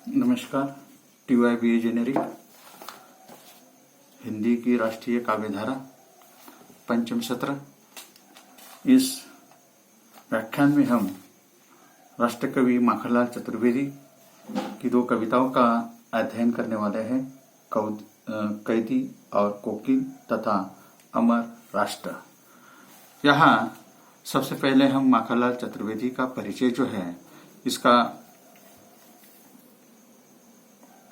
नमस्कार। TYBA generic Hindi की राष्ट्रीय काव्यधारा पंचम सत्र। इस व्याख्यान में हम राष्ट्रकवि माखनलाल चतुर्वेदी की दो कविताओं का अध्ययन करने वाले हैं, कैदी और कोकिल तथा अमर राष्ट्र। यहाँ सबसे पहले हम माखनलाल चतुर्वेदी का परिचय जो है इसका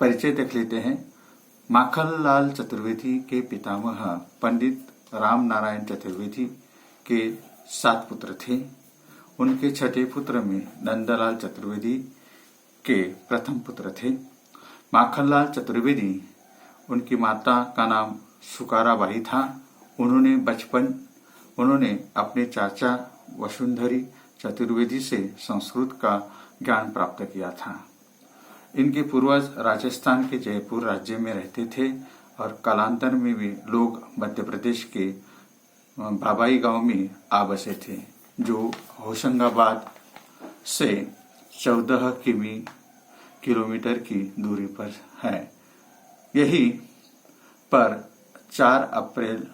परिचय देख लेते हैं। माखनलाल चतुर्वेदी के पितामह पंडित राम नारायण चतुर्वेदी के 7 पुत्र थे। उनके छठे पुत्र में नंदलाल चतुर्वेदी के प्रथम पुत्र थे। माखनलाल चतुर्वेदी, उनकी माता का नाम सुकाराबाई था। उन्होंने अपने चाचा वसुंधरी चतुर्वेदी से संस्कृत का ज्ञान प्राप्त किया था। इनके पूर्वज राजस्थान के जयपुर राज्य में रहते थे और कालांतर में भी लोग मध्य प्रदेश के बाबाई गांव में आ बसे थे, जो होशंगाबाद से 14 किलोमीटर की दूरी पर है। यही पर 4 अप्रैल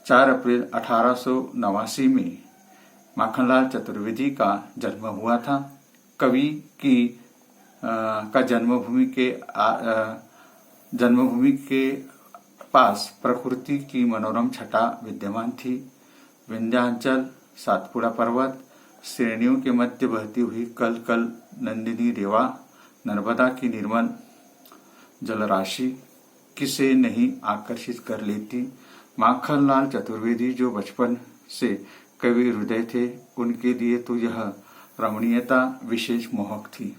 1889 में माखनलाल चतुर्वेदी का जन्म हुआ था। कवि की का जन्मभूमि के पास प्रकृति की मनोरम छटा विद्यमान थी। विंध्याचल, सातपुड़ा पर्वत श्रेणियों के मध्य बहती हुई कल कल नंदिनी रेवा, नर्मदा की निर्मल जलराशि किसे नहीं आकर्षित कर लेती। माखनलाल चतुर्वेदी जो बचपन से कवि हृदय थे, उनके लिए तो यह रमणीयता विशेष मोहक थी।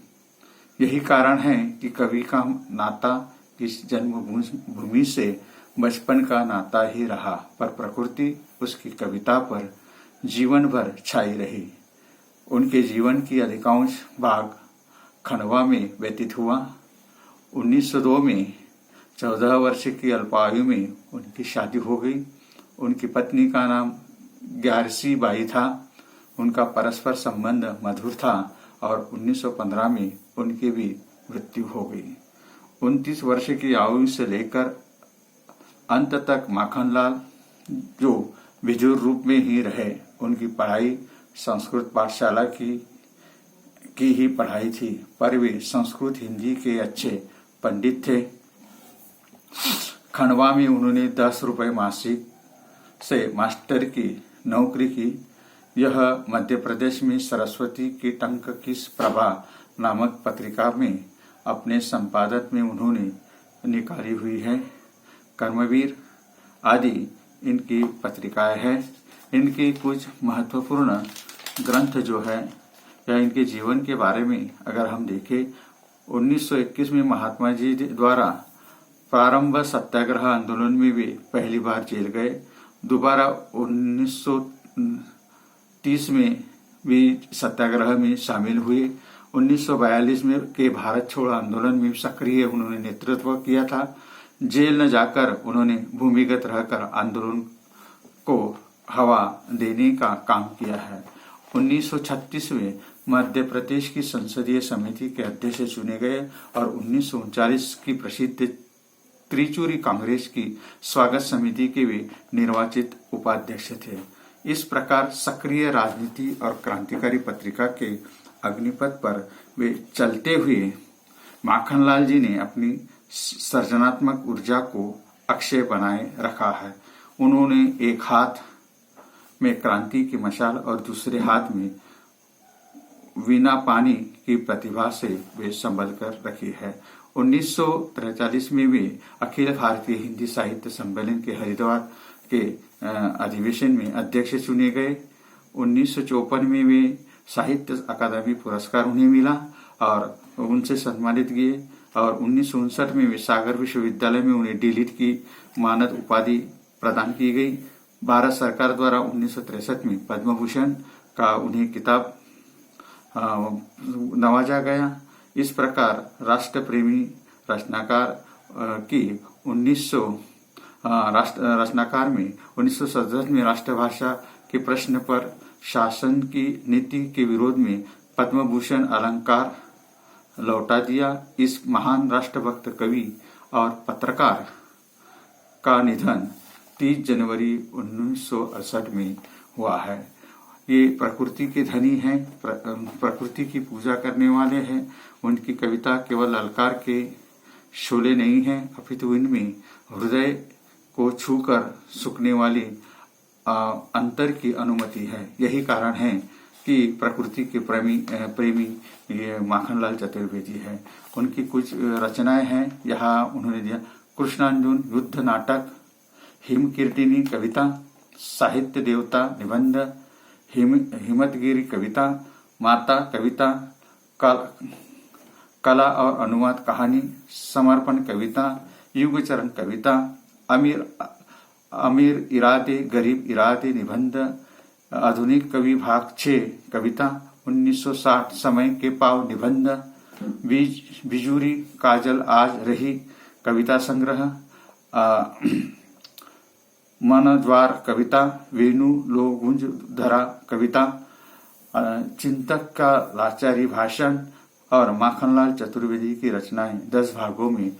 यही कारण है कि कवि का नाता इस जन्मभूमि से बचपन का नाता ही रहा, पर प्रकृति उसकी कविता पर जीवन भर छाई रही। उनके जीवन की अधिकांश भाग खंडवा में व्यतीत हुआ। 1902 में 14 वर्ष की अल्पायु में उनकी शादी हो गई। उनकी पत्नी का नाम ग्यारसी बाई था। उनका परस्पर संबंध मधुर था और 1915 में उनकी भी मृत्यु हो गई। 29 वर्ष की आयु से लेकर अंत तक माखनलाल जो विजुर रूप में ही रहे। उनकी पढ़ाई संस्कृत पाठशाला की ही पढ़ाई थी, पर वे संस्कृत हिंदी के अच्छे पंडित थे। खंडवा में उन्होंने 10 रुपए मासिक से मास्टर की नौकरी की। यह मध्य प्रदेश में सरस्वती की टंक की प्रभा नामक पत्रिका में अपने संपादक में उन्होंने निकाली हुई है। कर्मवीर आदि इनकी पत्रिकाएं हैं। इनकी कुछ महत्वपूर्ण ग्रंथ जो है या इनके जीवन के बारे में अगर हम देखें, 1921 में महात्मा जी द्वारा प्रारंभ सत्याग्रह आंदोलन में वे पहली बार जेल गए। दोबारा 1930 में भी सत्याग्रह में शामिल हुए। 1942 में के भारत छोड़ो आंदोलन में सक्रिय उन्होंने नेतृत्व किया था। जेल न जाकर उन्होंने भूमिगत रहकर आंदोलन को हवा देने का काम किया है। 1936 में मध्य प्रदेश की संसदीय समिति के अध्यक्ष चुने गए और 1939 की प्रसिद्ध त्रिचूरी कांग्रेस की स्वागत समिति के वे निर्वाचित उपाध्यक्ष थे। इस प्रकार सक्रिय राजनीति और क्रांतिकारी पत्रिका के अग्निपथ पर वे चलते हुए माखनलाल जी ने अपनी सृजनात्मक ऊर्जा को अक्षय बनाए रखा है। उन्होंने एक हाथ में क्रांति की मशाल और दूसरे हाथ में वीणा पानी की प्रतिभा से वे संभल कर रखी है। 1943 में वे अखिल भारतीय हिंदी साहित्य सम्मेलन के हरिद्वार के अधिवेशन में अध्यक्ष चुने गए। 1954 में वे साहित्य अकादमी पुरस्कार उन्हें मिला और उनसे सम्मानित किए और 1959 में वे सागर विश्वविद्यालय में उन्हें डीलिट की मानद उपाधि प्रदान की गई। भारत सरकार द्वारा 1963 में पद्म भूषण का उन्हें खिताब नवाजा गया। इस प्रकार राष्ट्र प्रेमी रचनाकार की रचनाकार में 1967 में राष्ट्रभाषा के प्रश्न पर शासन की नीति के विरोध में पद्म भूषण अलंकार लौटा दिया। इस महान राष्ट्रभक्त कवि और पत्रकार का निधन 30 जनवरी 1968 में हुआ है। ये प्रकृति के धनी हैं, प्रकृति की पूजा करने वाले हैं। उनकी कविता केवल ललकार के शोले नहीं है, अपितु इनमें हृदय को छूकर सूखने वाली अंतर की अनुमति है। यही कारण है कि प्रकृति के प्रेमी ये माखनलाल चतुर्वेदी है। उनकी कुछ रचनाएं हैं यहाँ उन्होंने दिया। कृष्णार्जुन युद्ध नाटक, हिमकीर्तिनी कविता, साहित्य देवता निबंध, हिमतगिरी कविता, माता कविता, कला और अनुवाद कहानी, समर्पण कविता, युगचरण कविता, अमीर इरादे गरीब इरादे निबंध, आधुनिक कवि भाग 6 कविता, 1960 समय के पाव निबंध, बिजूरी काजल आज रही कविता संग्रह, मनज्वार कविता, वेणु लो गुंज धरा कविता, चिंतक का लाचारी भाषण और माखनलाल चतुर्वेदी की रचनाएं 10 भागों में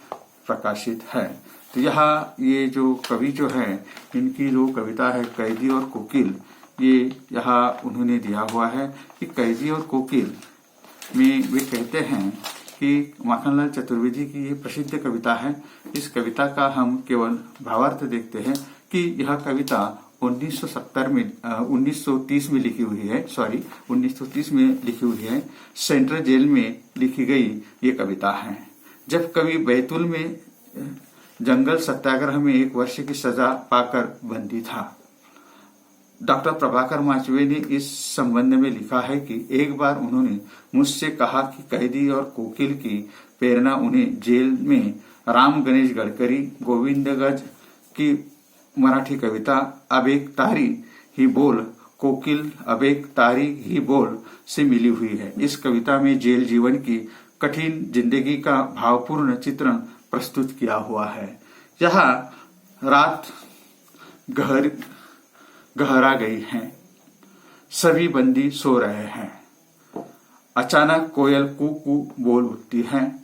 प्रकाशित है। तो यहाँ ये जो कवि जो है इनकी जो कविता है कैदी और कोकिल, ये यहाँ उन्होंने दिया हुआ है कि कैदी और कोकिल में वे कहते हैं कि माखनलाल चतुर्वेदी की ये प्रसिद्ध कविता है। इस कविता का हम केवल भावार्थ देखते हैं कि यह कविता 1930 में लिखी हुई है, 1930 में लिखी हुई है। सेंट्रल जेल में लिखी गई ये कविता है, जब कवि बैतूल में जंगल सत्याग्रह में 1 वर्ष की सजा पाकर बंदी था। डॉक्टर प्रभाकर माचवे ने इस संबंध में लिखा है कि एक बार उन्होंने मुझसे कहा कि कैदी और कोकिल की प्रेरणा उन्हें जेल में राम गणेश गडकरी, गोविंद गज की मराठी कविता अब एक तारी ही बोल, कोकिल अब एक तारी ही बोल से मिली हुई है। इस कविता में जेल जीवन की कठिन जिंदगी का भावपूर्ण चित्रण प्रस्तुत किया हुआ है। यहाँ रात गहरा गई है, सभी बंदी सो रहे हैं। अचानक कोयल कू कू बोल उठती है।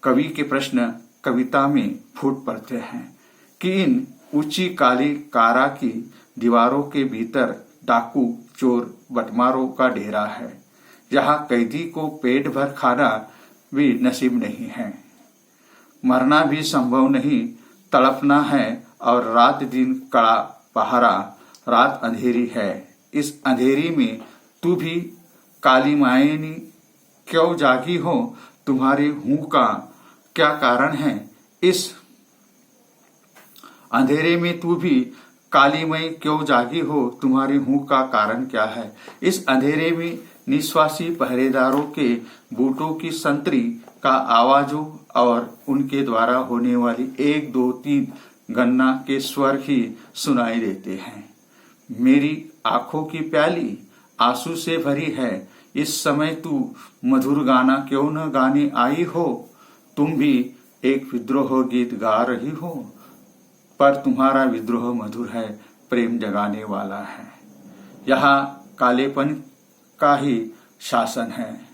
कवि के प्रश्न कविता में फूट पड़ते हैं कि इन ऊंची काली कारा की दीवारों के भीतर डाकू चोर बटमारों का डेरा है। यहाँ कैदी को पेट भर खाना भी नसीब नहीं है, मरना भी संभव नहीं, तड़पना है और रात दिन कड़ा पहरा, रात अंधेरी है। इस अंधेरी में तू भी काली मायनी क्यों जागी हो, तुम्हारे हूं का क्या कारण है। इस अंधेरे में तू भी कालीमय क्यों जागी हो, तुम्हारे हूं का कारण क्या है। इस अंधेरे में निश्वासी पहरेदारों के बूटों की संतरी का आवाजों और उनके द्वारा होने वाली 1 2 3 गन्ना के स्वर ही सुनाई देते हैं। मेरी आंखों की प्याली आंसू से भरी है, इस समय तू मधुर गाना क्यों न गाने आई हो। तुम भी एक विद्रोह गीत गा रही हो, पर तुम्हारा विद्रोह मधुर है, प्रेम जगाने वाला है। यहाँ कालेपन का ही शासन है।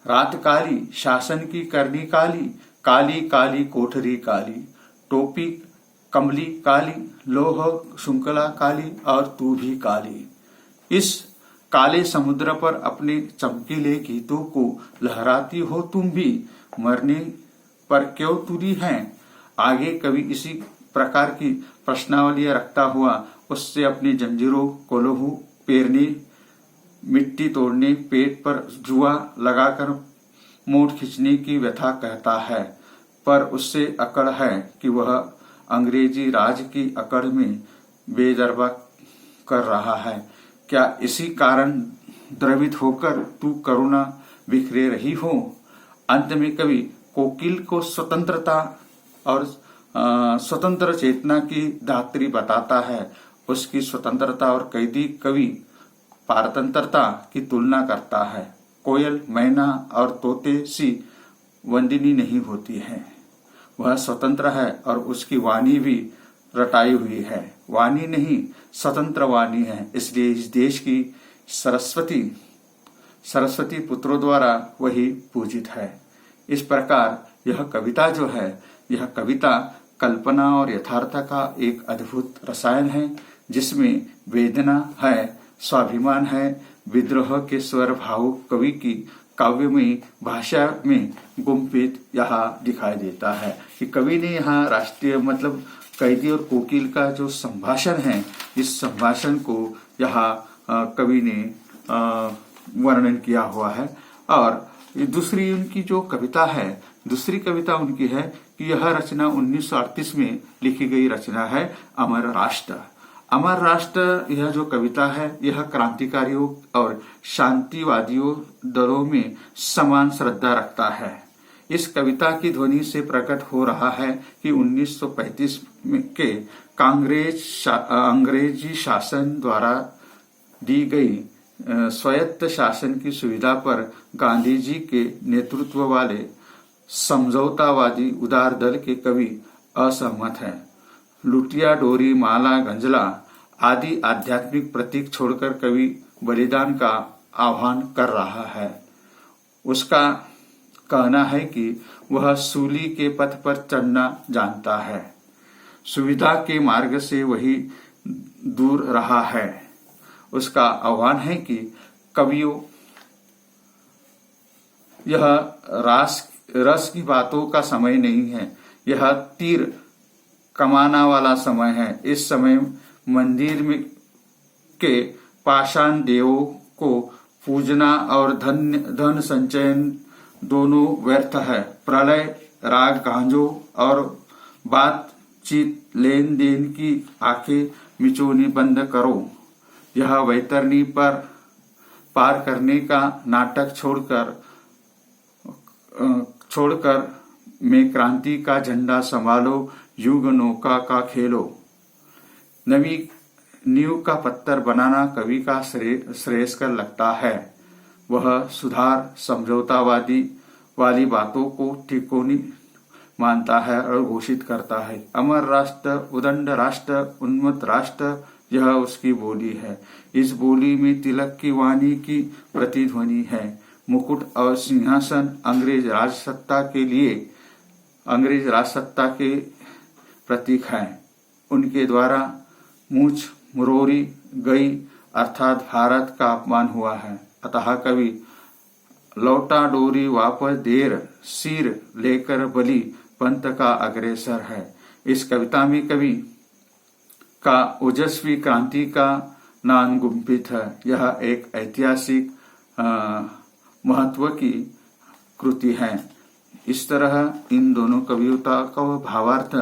रात काली, शासन की करनी काली, काली काली कोठरी काली, टोपी कमली काली, लोह श्रृंखला काली और तू भी काली। इस काले समुद्र पर अपने चमकीले गीतों को लहराती हो तुम भी, मरने पर क्यों तुरी हैं। आगे कवि इसी प्रकार की प्रश्नावलियां रखता हुआ उससे अपनी जंजीरों को लहू पेरने, मिट्टी तोड़ने, पेट पर जुआ लगाकर मोट खींचने की व्यथा कहता है, पर उससे अकड़ है कि वह अंग्रेजी राज की अकड़ में बेदरबा कर रहा है। क्या इसी कारण द्रवित होकर तू करुणा बिखरे रही हो। अंत में कवि कोकिल को स्वतंत्रता और स्वतंत्र चेतना की दात्री बताता है। उसकी स्वतंत्रता और कैदी कवि पारतंत्रता की तुलना करता है। कोयल, मैना और तोते सी वंदिनी नहीं होती है, वह स्वतंत्र है और उसकी वाणी भी रटाई हुई है। वाणी नहीं, स्वतंत्र वाणी है। इसलिए इस देश की सरस्वती पुत्रों द्वारा वही पूजित है। इस प्रकार यह कविता जो है, यह कविता कल्पना और यथार्थ का एक अद्भुत रसायन है, जिसमें वेदना है, स्वाभिमान है, विद्रोह के स्वर भावुक कवि की काव्यमयी भाषा में गुम्फित यहाँ दिखाई देता है कि कवि ने यहाँ राष्ट्रीय मतलब कैदी और कोकिल का जो संभाषण है, इस संभाषण को यहाँ कवि ने वर्णन किया हुआ है। और दूसरी उनकी जो कविता है, दूसरी कविता उनकी है कि यह रचना 1938 में लिखी गई रचना है अमर राष्ट्र। अमर राष्ट्र यह जो कविता है, यह क्रांतिकारियों और शांतिवादियों दलों में समान श्रद्धा रखता है। इस कविता की ध्वनि से प्रकट हो रहा है कि 1935 के अंग्रेजी शासन द्वारा दी गई स्वायत्त शासन की सुविधा पर गांधी जी के नेतृत्व वाले समझौतावादी उदार दल के कवि असहमत हैं। लुटिया डोरी माला गंजला आदि आध्यात्मिक प्रतीक छोड़कर कवि बलिदान का आह्वान कर रहा है। उसका कहना है कि वह सूली के पथ पर चढ़ना जानता है, सुविधा के मार्ग से वही दूर रहा है। उसका आह्वान है कि कवियों, यह रस की बातों का समय नहीं है, यह तीर कमाना वाला समय है। इस समय मंदिर में के पाषाण देवों को पूजना और धन संचयन दोनों व्यर्थ है। प्रलय, राग गांजो और बातचीत लेन देन की आंखें मिचोनी बंद करो। यह वैतरणी पर पार करने का नाटक छोड़कर में क्रांति का झंडा संभालो, युग नौका का खेलो। नवी नींव का पत्थर बनाना कवि का श्रेयस्कर लगता है। वह सुधार समझौतावादी वाली बातों को ठिकानी मानता है और घोषित करता है। अमर राष्ट्र, उदंड राष्ट्र, उन्मत्त राष्ट्र, यह उसकी बोली है। इस बोली में तिलक की वाणी की प्रतिध्वनि है। मुकुट और सिंहासन अंग्रेज राजसत्ता के प्रतीक हैं। उनके द्वारा मूछ मुरोरी गई, अर्थात भारत का अपमान हुआ है। अतः कवि लौटा डोरी वापस देर, सिर लेकर बलि पंथ का अग्रेसर है। इस कविता में कवि का ओजस्वी क्रांति का नाम गुम्फित है। यह एक ऐतिहासिक महत्व की कृति है। इस तरह इन दोनों कविता का भावार्थ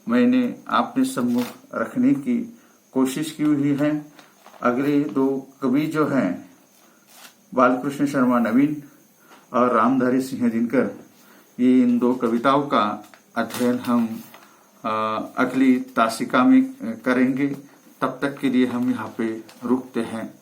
मैंने आपने सम्मुख रखने की कोशिश की हुई है। अगले दो कवि जो हैं बालकृष्ण शर्मा नवीन और रामधारी सिंह दिनकर, ये इन दो कविताओं का अध्ययन हम अगली तासिका में करेंगे। तब तक के लिए हम यहाँ पे रुकते हैं।